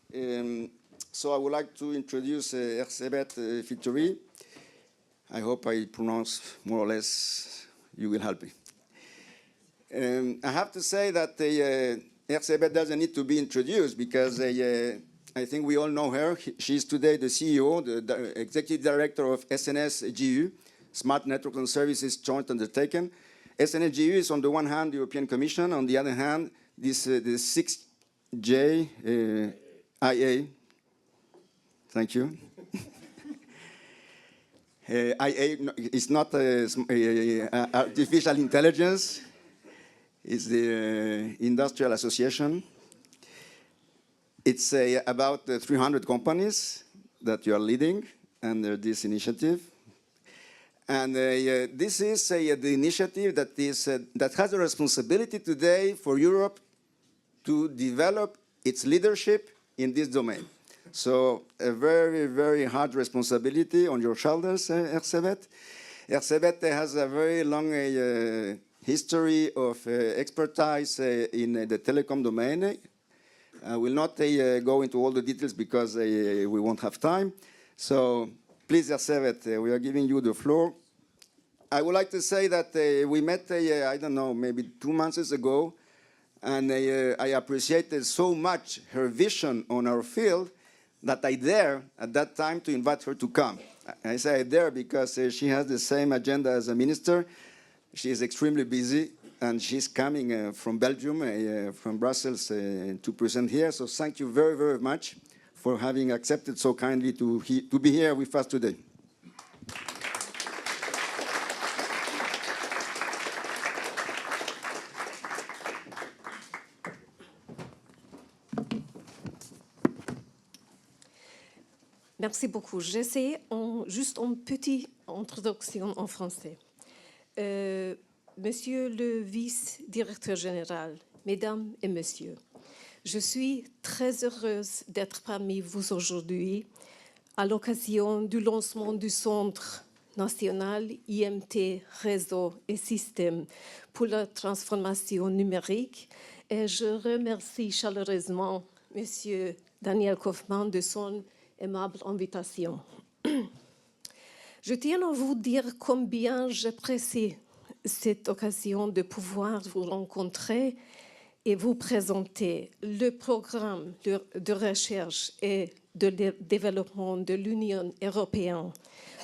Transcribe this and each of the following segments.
So I would like to introduce Erzsébet Fitori. I hope I pronounce more or less, you will help me. I have to say that Erzsébet doesn't need to be introduced because I think we all know her. She's today the CEO, the Executive Director of SNS JU, Smart Networks and Services Joint Undertaking. SNS JU is on the one hand the European Commission, on the other hand the 6J IA. Thank you. IA is not artificial intelligence. It's the Industrial Association. It's about 300 companies that you are leading under this initiative. And this is the initiative that has a responsibility today for Europe to develop its leadership in this domain. So a very, very hard responsibility on your shoulders, Erzsébet. Erzsébet has a very long history of expertise in the telecom domain. I will not go into all the details because we won't have time. So please, Erzsébet, we are giving you the floor. I would like to say that we met, I don't know, maybe 2 months ago, and I appreciated so much her vision on our field that I dare at that time to invite her to come. I say I dare because she has the same agenda as a minister. She is extremely busy, and she's coming from Belgium, from Brussels, to present here. So thank you very, very much for having accepted so kindly to be here with us today. Merci beaucoup. J'essaie juste une petite introduction en français. Monsieur le vice-directeur général, mesdames et messieurs, je suis très heureuse d'être parmi vous aujourd'hui à l'occasion du lancement du Centre national IMT Réseaux et systèmes pour la transformation numérique et je remercie chaleureusement Monsieur Daniel Kaufmann de son aimable invitation. Je tiens à vous dire combien j'apprécie cette occasion de pouvoir vous rencontrer et vous présenter le programme de recherche et de développement de l'Union européenne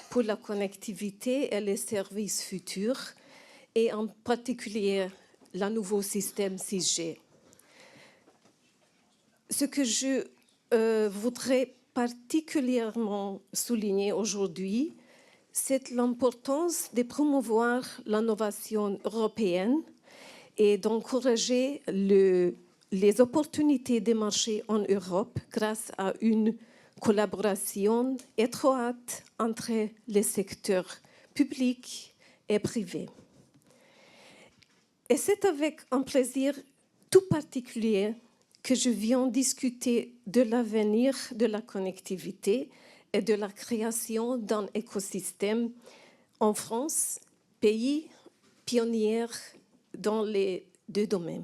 pour la connectivité et les services futurs et en particulier le nouveau système 6G. Ce que je voudrais particulièrement souligner aujourd'hui, c'est l'importance de promouvoir l'innovation européenne et d'encourager les opportunités de marché en Europe grâce à une collaboration étroite entre les secteurs publics et privés. Et c'est avec un plaisir tout particulier que je viens discuter de l'avenir de la connectivité et de la création d'un écosystème en France, pays pionnier dans les deux domaines.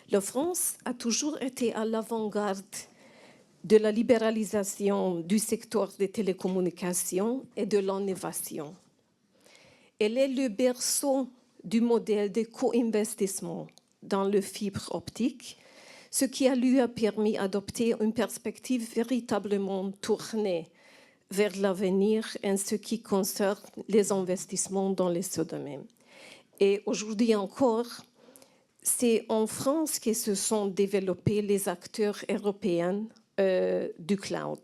La France a toujours été à l'avant-garde de la libéralisation du secteur des télécommunications et de l'innovation. Elle est le berceau du modèle de co-investissement dans le fibre optique, ce qui lui a permis d'adopter une perspective véritablement tournée vers l'avenir en ce qui concerne les investissements dans ce domaine. Et aujourd'hui encore, c'est en France que se sont développés les acteurs européens du cloud.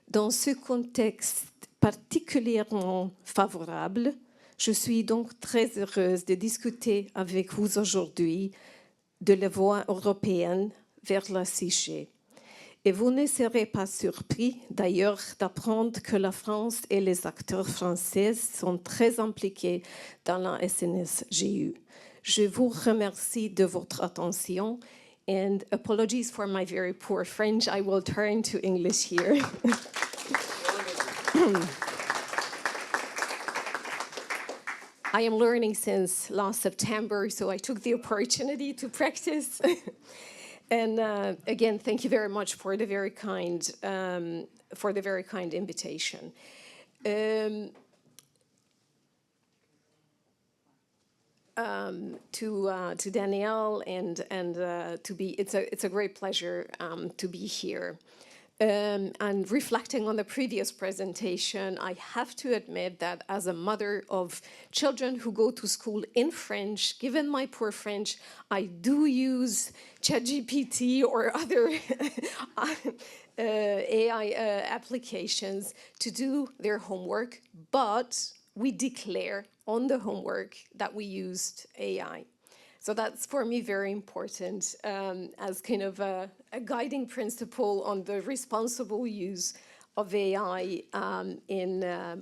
Dans ce contexte particulièrement favorable, je suis donc très heureuse de discuter avec vous aujourd'hui de la voie européenne vers la 6G. Et vous ne serez pas surpris d'ailleurs d'apprendre que la France et les acteurs français sont très impliqués dans la SNS JU. Je vous remercie de votre attention and apologies for my very poor French. I will turn to English here. I am learning since last September, so I took the opportunity to practice. And again, thank you very much for the very kind invitation. To Danielle and to be, it's a great pleasure to be here. And reflecting on the previous presentation, I have to admit that as a mother of children who go to school in French, given my poor French, I do use ChatGPT or other AI applications to do their homework, but we declare on the homework that we used AI. So that's for me very important as kind of a guiding principle on the responsible use of AI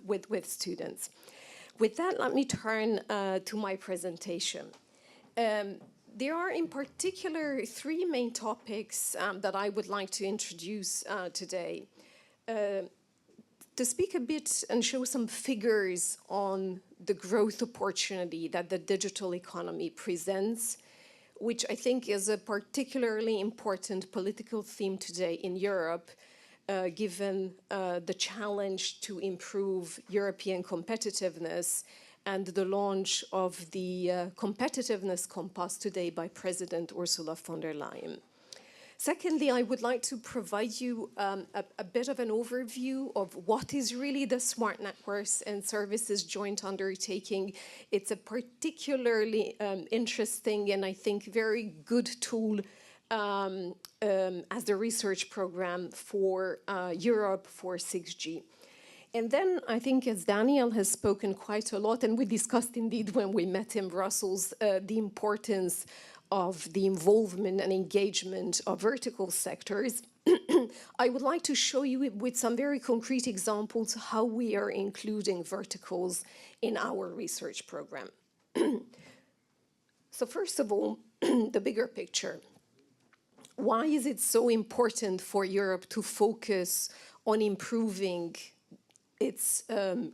with students. With that, let me turn to my presentation. There are in particular three main topics that I would like to introduce today. To speak a bit and show some figures on the growth opportunity that the digital economy presents, which I think is a particularly important political theme today in Europe, given the challenge to improve European competitiveness and the launch of the Competitiveness Compass today by President Ursula von der Leyen. Secondly, I would like to provide you a bit of an overview of what is really the Smart Networks and Services Joint Undertaking. It's a particularly interesting and I think very good tool as the research program for Europe for 6G. And then I think, as Daniel has spoken quite a lot, and we discussed indeed when we met in Brussels, the importance of the involvement and engagement of vertical sectors. I would like to show you with some very concrete examples how we are including verticals in our research program. So first of all, the bigger picture. Why is it so important for Europe to focus on improving its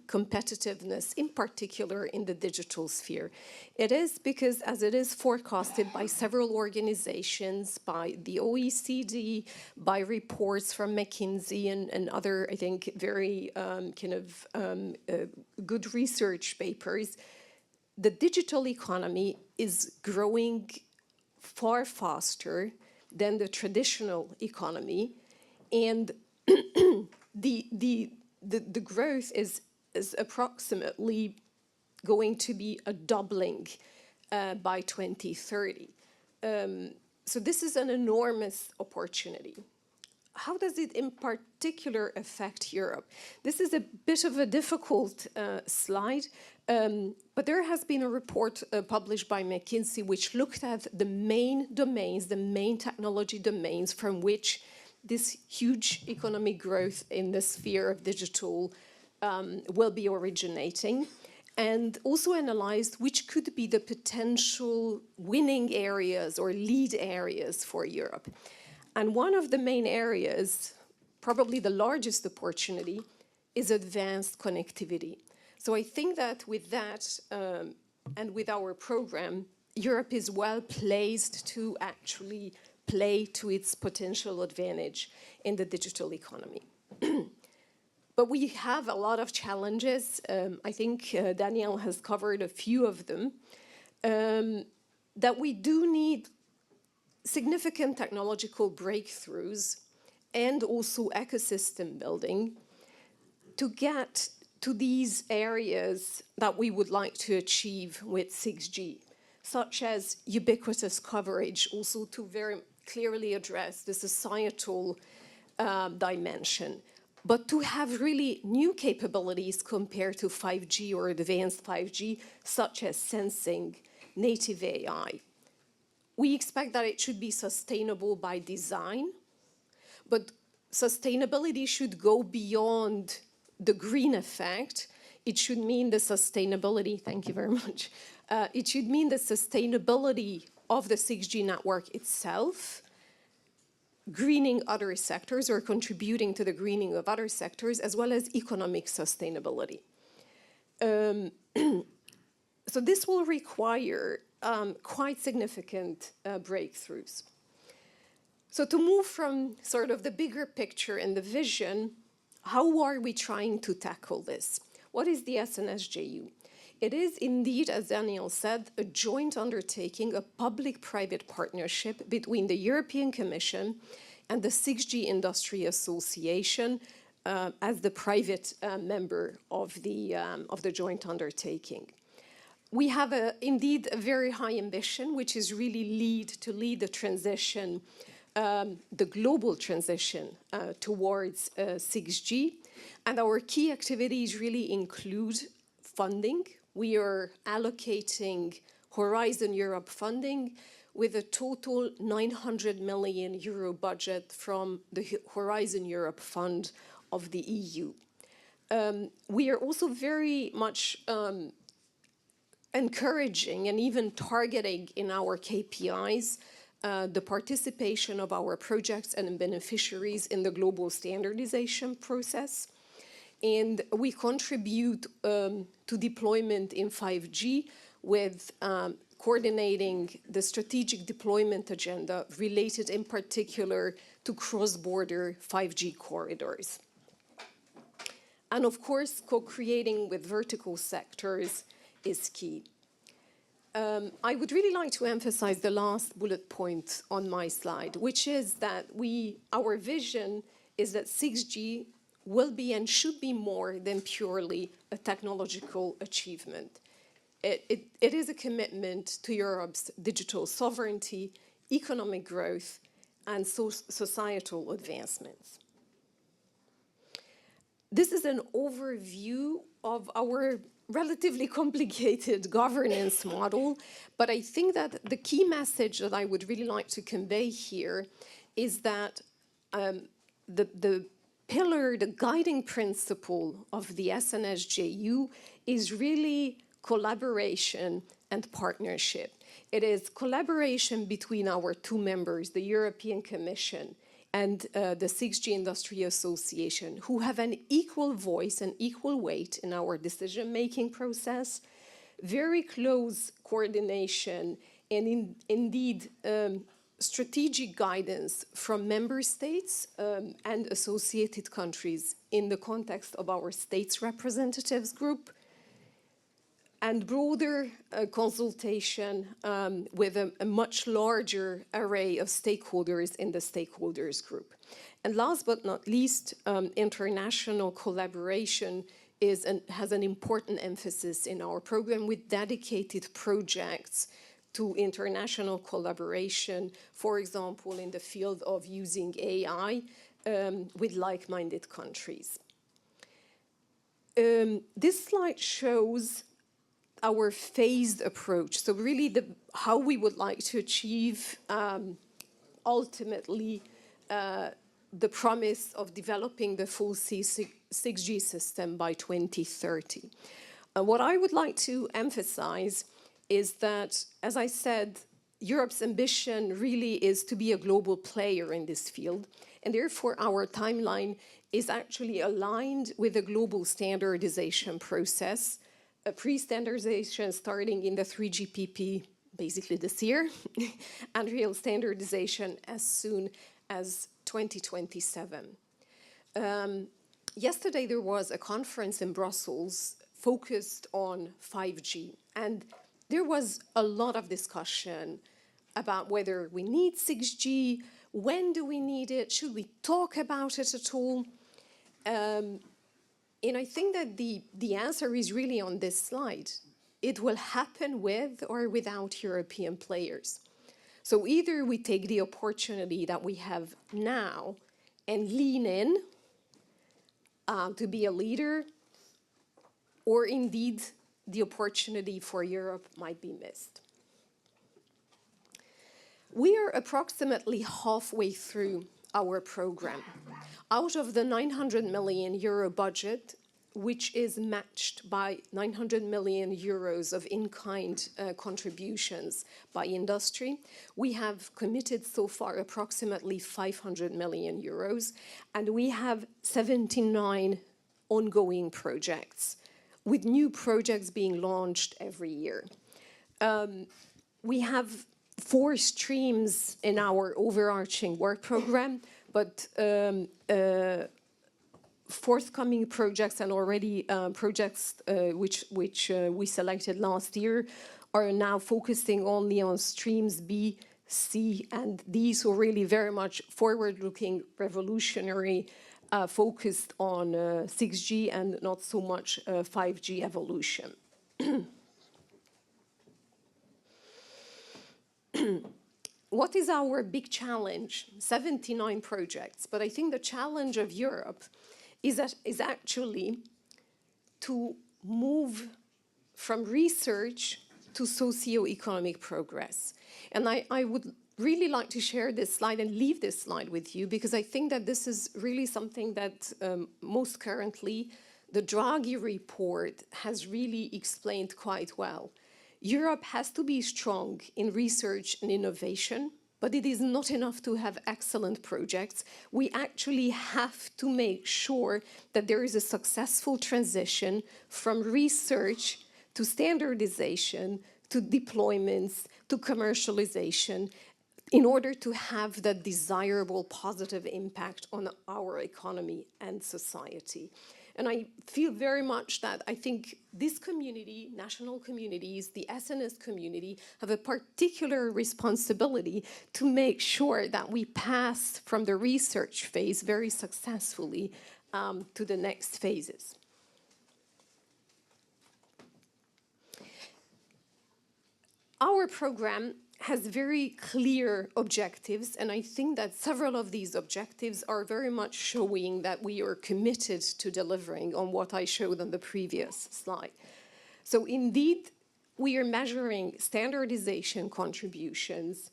competitiveness, in particular in the digital sphere? It is because, as it is forecasted by several organizations, by the OECD, by reports from McKinsey and other, I think, very good research papers, the digital economy is growing far faster than the traditional economy, and the growth is approximately going to be a doubling by 2030. So this is an enormous opportunity. How does it in particular affect Europe? This is a bit of a difficult slide, but there has been a report published by McKinsey which looked at the main domains, the main technology domains from which this huge economic growth in the sphere of digital will be originating, and also analyzed which could be the potential winning areas or lead areas for Europe. And one of the main areas, probably the largest opportunity, is advanced connectivity. So I think that with that and with our program, Europe is well placed to actually play to its potential advantage in the digital economy. But we have a lot of challenges. I think Daniel has covered a few of them, that we do need significant technological breakthroughs and also ecosystem building to get to these areas that we would like to achieve with 6G, such as ubiquitous coverage, also to very clearly address the societal dimension, but to have really new capabilities compared to 5G or advanced 5G, such as sensing, native AI. We expect that it should be sustainable by design, but sustainability should go beyond the green effect. It should mean the sustainability, thank you very much. It should mean the sustainability of the 6G network itself, greening other sectors or contributing to the greening of other sectors, as well as economic sustainability. So this will require quite significant breakthroughs. So to move from sort of the bigger picture and the vision, how are we trying to tackle this? What is the SNS JU? It is indeed, as Daniel said, a joint undertaking, a public-private partnership between the European Commission and the 6G Industry Association as the private member of the joint undertaking. We have indeed a very high ambition, which is really to lead the transition, the global transition towards 6G. And our key activities really include funding. We are allocating Horizon Europe funding with a total 900 million euro budget from the Horizon Europe Fund of the EU. We are also very much encouraging and even targeting in our KPIs the participation of our projects and beneficiaries in the global standardization process. And we contribute to deployment in 5G with coordinating the strategic deployment agenda related in particular to cross-border 5G corridors. And of course, co-creating with vertical sectors is key. I would really like to emphasize the last bullet point on my slide, which is that our vision is that 6G will be and should be more than purely a technological achievement. It is a commitment to Europe's digital sovereignty, economic growth, and societal advancements. This is an overview of our relatively complicated governance model, but I think that the key message that I would really like to convey here is that the pillar, the guiding principle of the SNS JU is really collaboration and partnership. It is collaboration between our two members, the European Commission and the 6G Industry Association, who have an equal voice and equal weight in our decision-making process, very close coordination, and indeed strategic guidance from member states and associated countries in the context of our states representatives group, and broader consultation with a much larger array of stakeholders in the stakeholders group. And last but not least, international collaboration has an important emphasis in our program with dedicated projects to international collaboration, for example, in the field of using AI with like-minded countries. This slide shows our phased approach. So really how we would like to achieve ultimately the promise of developing the full 6G system by 2030. What I would like to emphasize is that, as I said, Europe's ambition really is to be a global player in this field, and therefore our timeline is actually aligned with the global standardization process, a pre-standardization starting in the 3GPP basically this year, and real standardization as soon as 2027. Yesterday there was a conference in Brussels focused on 5G, and there was a lot of discussion about whether we need 6G, when do we need it, should we talk about it at all? And I think that the answer is really on this slide. It will happen with or without European players. So either we take the opportunity that we have now and lean in to be a leader, or indeed the opportunity for Europe might be missed. We are approximately halfway through our program. Out of the 900 million euro budget, which is matched by 900 million euros of in-kind contributions by industry, we have committed so far approximately 500 million euros, and we have 79 ongoing projects, with new projects being launched every year. We have 4 streams in our overarching work program, but forthcoming projects and already projects which we selected last year are now focusing only on streams B, C, and D, so really very much forward-looking, revolutionary, focused on 6G and not so much 5G evolution. What is our big challenge? 79 projects, but I think the challenge of Europe is actually to move from research to socio-economic progress. And I would really like to share this slide and leave this slide with you, because I think that this is really something that most currently the Draghi report has really explained quite well. Europe has to be strong in research and innovation, but it is not enough to have excellent projects. We actually have to make sure that there is a successful transition from research to standardization, to deployments, to commercialization, in order to have that desirable positive impact on our economy and society. And I feel very much that I think this community, national communities, the SNS community, have a particular responsibility to make sure that we pass from the research phase very successfully to the next phases. Our program has very clear objectives, and I think that several of these objectives are very much showing that we are committed to delivering on what I showed on the previous slide. So indeed, we are measuring standardization contributions,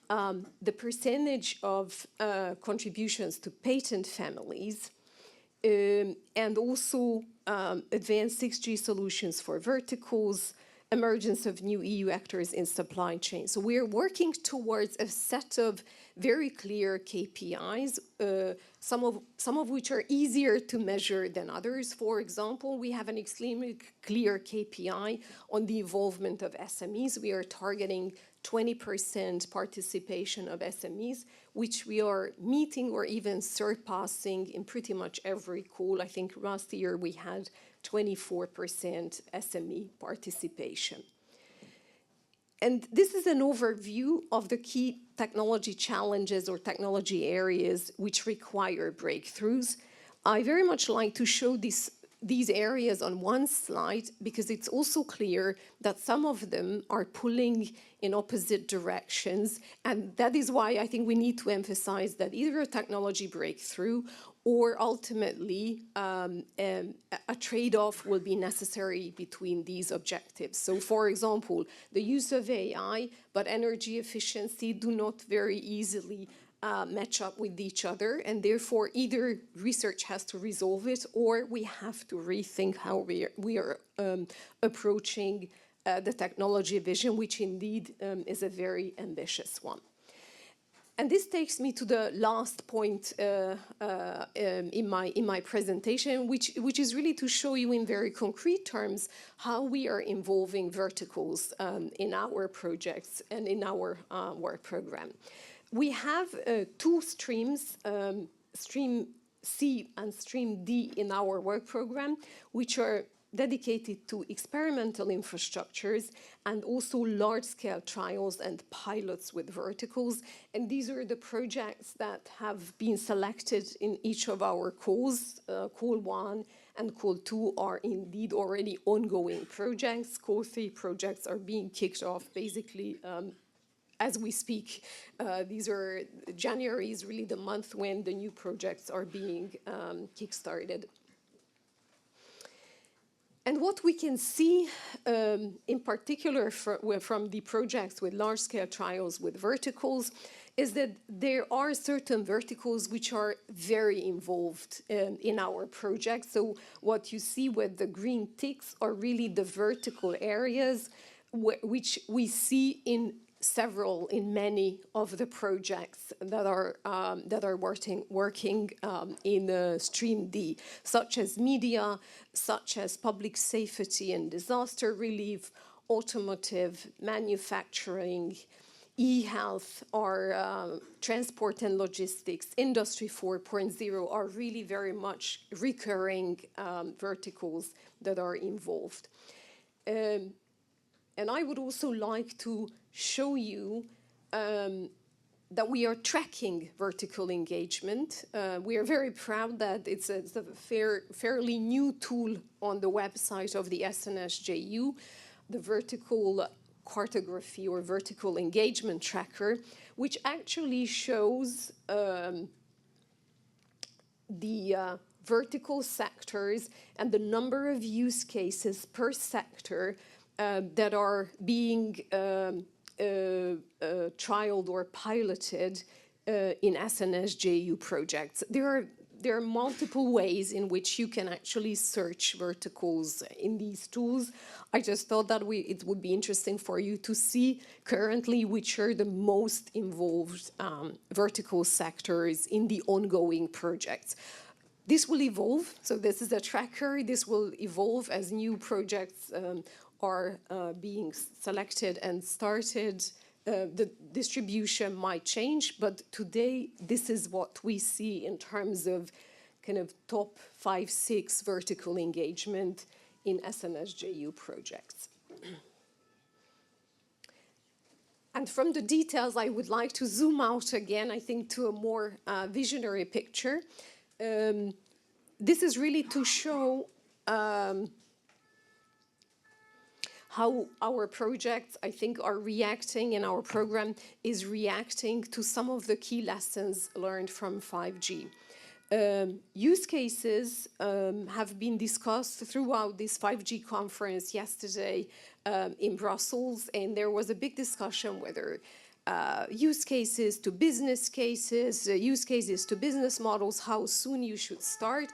the percentage of contributions to patent families, and also advanced 6G solutions for verticals, emergence of new EU actors in supply chain. So we are working towards a set of very clear KPIs, some of which are easier to measure than others. For example, we have an extremely clear KPI on the involvement of SMEs. We are targeting 20% participation of SMEs, which we are meeting or even surpassing in pretty much every call. I think last year we had 24% SME participation. And this is an overview of the key technology challenges or technology areas which require breakthroughs. I very much like to show these areas on one slide, because it's also clear that some of them are pulling in opposite directions. And that is why I think we need to emphasize that either a technology breakthrough or ultimately a trade-off will be necessary between these objectives. So for example, the use of AI, but energy efficiency do not very easily match up with each other, and therefore either research has to resolve it or we have to rethink how we are approaching the technology vision, which indeed is a very ambitious one. And this takes me to the last point in my presentation, which is really to show you in very concrete terms how we are involving verticals in our projects and in our work program. We have 2 streams, stream C and stream D in our work program, which are dedicated to experimental infrastructures and also large-scale trials and pilots with verticals. And these are the projects that have been selected in each of our calls. Call 1 and call 2 are indeed already ongoing projects. Call 3 projects are being kicked off basically as we speak. January is really the month when the new projects are being kickstarted. And what we can see, in particular from the projects with large-scale trials with verticals, is that there are certain verticals which are very involved in our project. So what you see with the green ticks are really the vertical areas which we see in many of the projects that are working in stream D, such as media, such as public safety and disaster relief, automotive, manufacturing, e-health or transport and logistics, Industry 4.0 are really very much recurring verticals that are involved. And I would also like to show you that we are tracking vertical engagement. We are very proud that it's a fairly new tool on the website of the SNS JU, the vertical cartography or vertical engagement tracker, which actually shows the vertical sectors and the number of use cases per sector that are being trialed or piloted in SNS JU projects. There are multiple ways in which you can actually search verticals in these tools. I just thought that it would be interesting for you to see currently which are the most involved vertical sectors in the ongoing projects. This will evolve, so this is a tracker. This will evolve as new projects are being selected and started. The distribution might change, but today this is what we see in terms of kind of top 5, 6 vertical engagement in SNS JU projects. And from the details, I would like to zoom out again, I think, to a more visionary picture. This is really to show how our projects, I think, are reacting, and our program is reacting to some of the key lessons learned from 5G. Use cases have been discussed throughout this 5G conference yesterday in Brussels, and there was a big discussion whether use cases to business cases, use cases to business models, how soon you should start.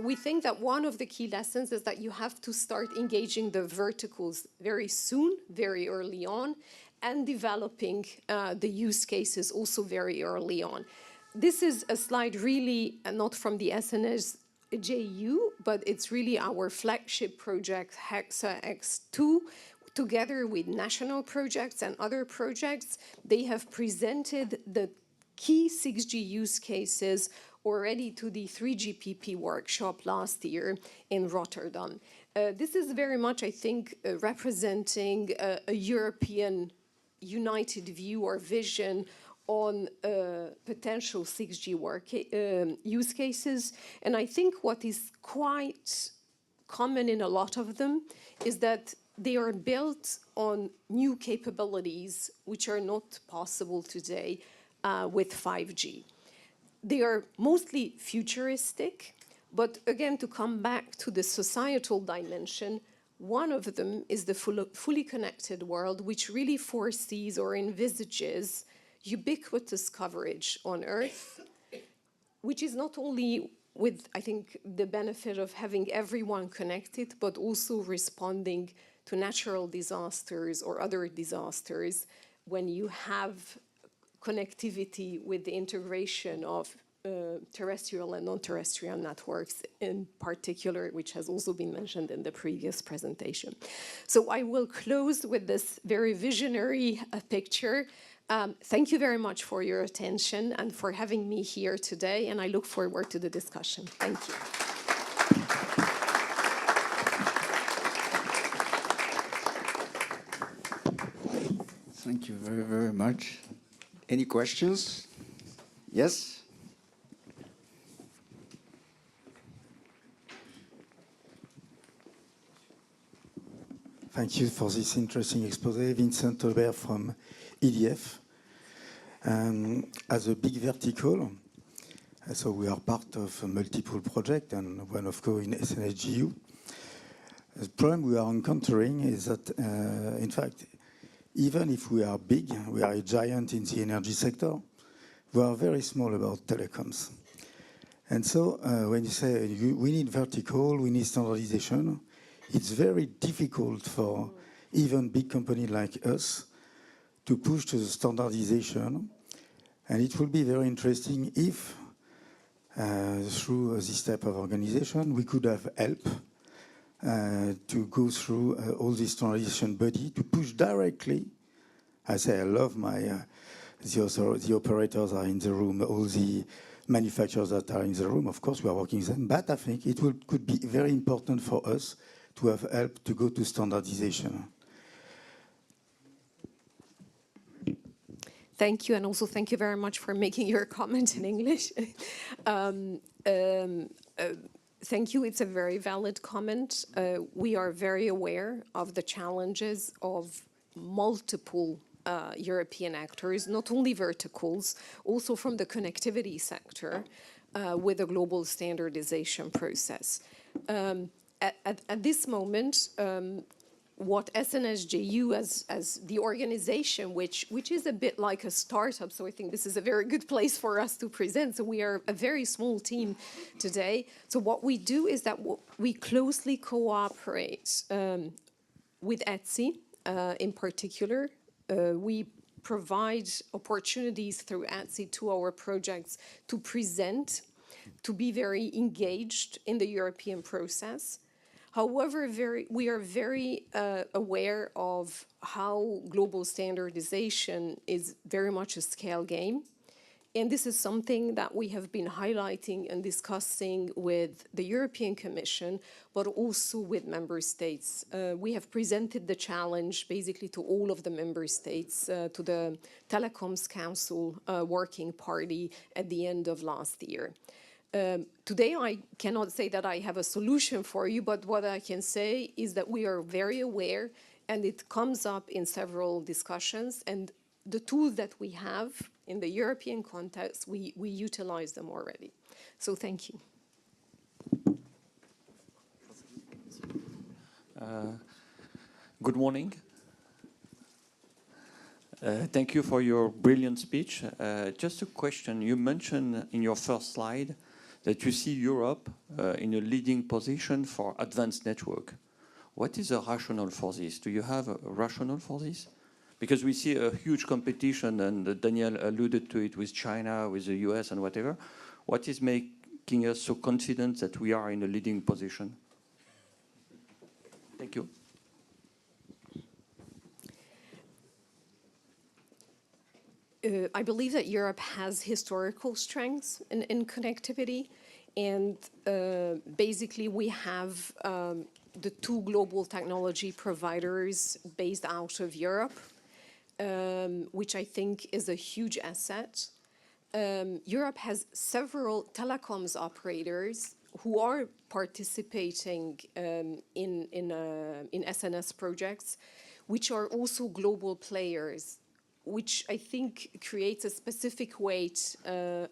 We think that one of the key lessons is that you have to start engaging the verticals very soon, very early on, and developing the use cases also very early on. This is a slide really not from the SNS JU, but it's really our flagship project, Hexa X2, together with national projects and other projects. They have presented the key 6G use cases already to the 3GPP workshop last year in Rotterdam. This is very much, I think, representing a European united view or vision on potential 6G use cases. And I think what is quite common in a lot of them is that they are built on new capabilities which are not possible today with 5G. They are mostly futuristic, but again, to come back to the societal dimension, one of them is the fully connected world, which really foresees or envisages ubiquitous coverage on Earth, which is not only with, I think, the benefit of having everyone connected, but also responding to natural disasters or other disasters when you have connectivity with the integration of terrestrial and non-terrestrial networks in particular, which has also been mentioned in the previous presentation. So I will close with this very visionary picture. Thank you very much for your attention and for having me here today, and I look forward to the discussion. Thank you. Thank you very, very much. Any questions? Yes? Thank you for this interesting exposé. Vincent Aubert from EDF. As a big vertical, so we are part of multiple projects, and one of course in SNS JU. The problem we are encountering is that, in fact, even if we are big, we are a giant in the energy sector, we are very small about telecoms. And so when you say we need vertical, we need standardization, it's very difficult for even big companies like us to push to the standardization. And it will be very interesting if, through this type of organization, we could have help to go through all this standardization body to push directly I say I love the operators are in the room, all the manufacturers that are in the room. Of course, we are working with them, but I think it could be very important for us to have help to go to standardization. Thank you, and also thank you very much for making your comment in English. Thank you. It's a very valid comment. We are very aware of the challenges of multiple European actors, not only verticals, also from the connectivity sector, with a global standardization process. At this moment, what SNS JU as the organization, which is a bit like a startup, so I think this is a very good place for us to present. So we are a very small team today. So what we do is that we closely cooperate with ETSI in particular. We provide opportunities through ETSI to our projects to present, to be very engaged in the European process. However, we are very aware of how global standardization is very much a scale game. And this is something that we have been highlighting and discussing with the European Commission, but also with member states. We have presented the challenge basically to all of the member states, to the Telecoms Council Working Party at the end of last year. Today, I cannot say that I have a solution for you, but what I can say is that we are very aware, and it comes up in several discussions, and the tools that we have in the European context, we utilize them already. So thank you. Good morning. Thank you for your brilliant speech. Just a question. You mentioned in your first slide that you see Europe in a leading position for advanced network. What is the rationale for this? Do you have a rationale for this? Because we see a huge competition, and Daniel alluded to it with China, with the US and whatever. What is making us so confident that we are in a leading position? Thank you. I believe that Europe has historical strengths in connectivity, and basically we have the two global technology providers based out of Europe, which I think is a huge asset. Europe has several telecoms operators who are participating in SNS projects, which are also global players, which I think creates a specific weight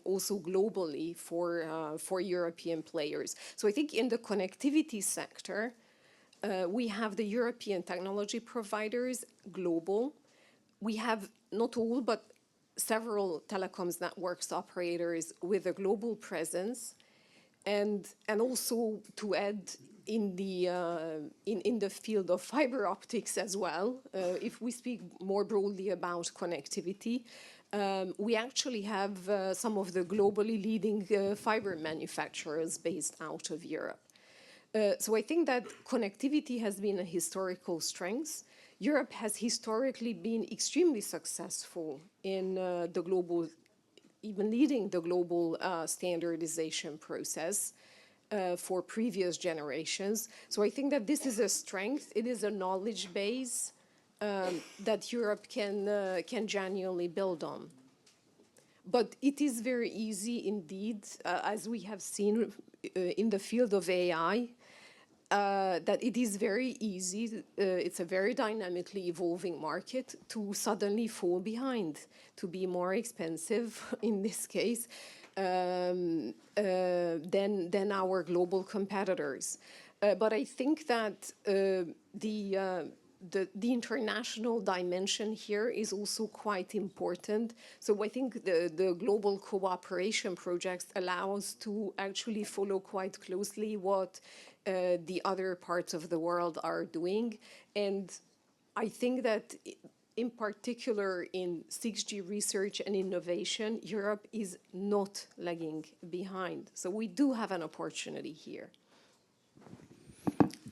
also globally for European players. So I think in the connectivity sector, we have the European technology providers global. We have not all, but several telecoms networks operators with a global presence, and also to add in the field of fiber optics as well. If we speak more broadly about connectivity, we actually have some of the globally leading fiber manufacturers based out of Europe. So I think that connectivity has been a historical strength. Europe has historically been extremely successful in the global, even leading the global standardization process for previous generations. So I think that this is a strength. It is a knowledge base that Europe can genuinely build on. But it is very easy indeed, as we have seen in the field of AI, that it is very easy, it's a very dynamically evolving market, to suddenly fall behind, to be more expensive in this case than our global competitors. But I think that the international dimension here is also quite important. So I think the global cooperation projects allow us to actually follow quite closely what the other parts of the world are doing. And I think that in particular in 6G research and innovation, Europe is not lagging behind. So we do have an opportunity here.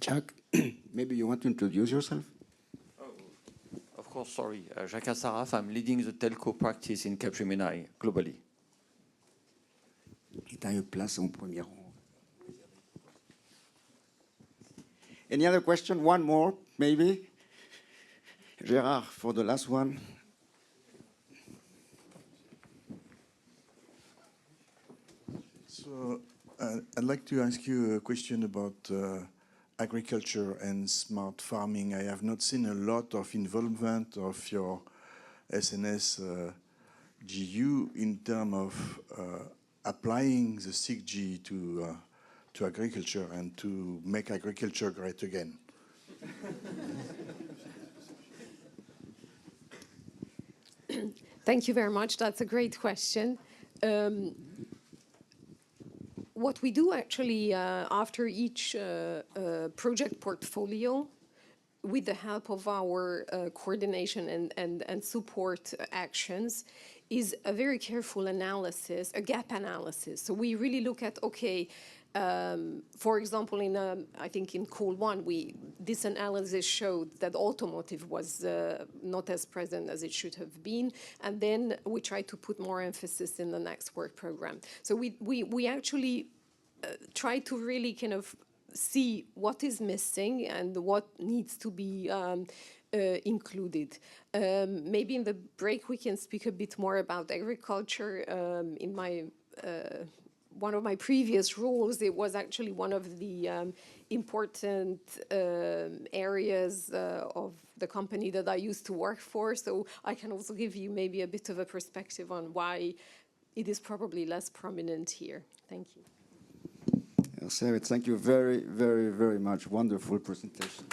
Jack, maybe you want to introduce yourself? Of course, sorry. Jacques Saraf, I'm leading the telco practice in Capgemini globally. Et à une place en premier rang. Any other question? One more, maybe? Gérard, for the last one. So I'd like to ask you a question about agriculture and smart farming. I have not seen a lot of involvement of your SNS JU in terms of applying the 6G to agriculture and to make agriculture great again. Thank you very much. That's a great question. What we do actually after each project portfolio, with the help of our coordination and support actions, is a very careful analysis, a gap analysis. So we really look at, okay, for example, I think in call one, this analysis showed that automotive was not as present as it should have been, and then we try to put more emphasis in the next work program. So we actually try to really kind of see what is missing and what needs to be included. Maybe in the break we can speak a bit more about agriculture. In my one of my previous roles, it was actually one of the important areas of the company that I used to work for. So I can also give you maybe a bit of a perspective on why it is probably less prominent here. Thank you. Thank you very, very, very much. Wonderful presentation.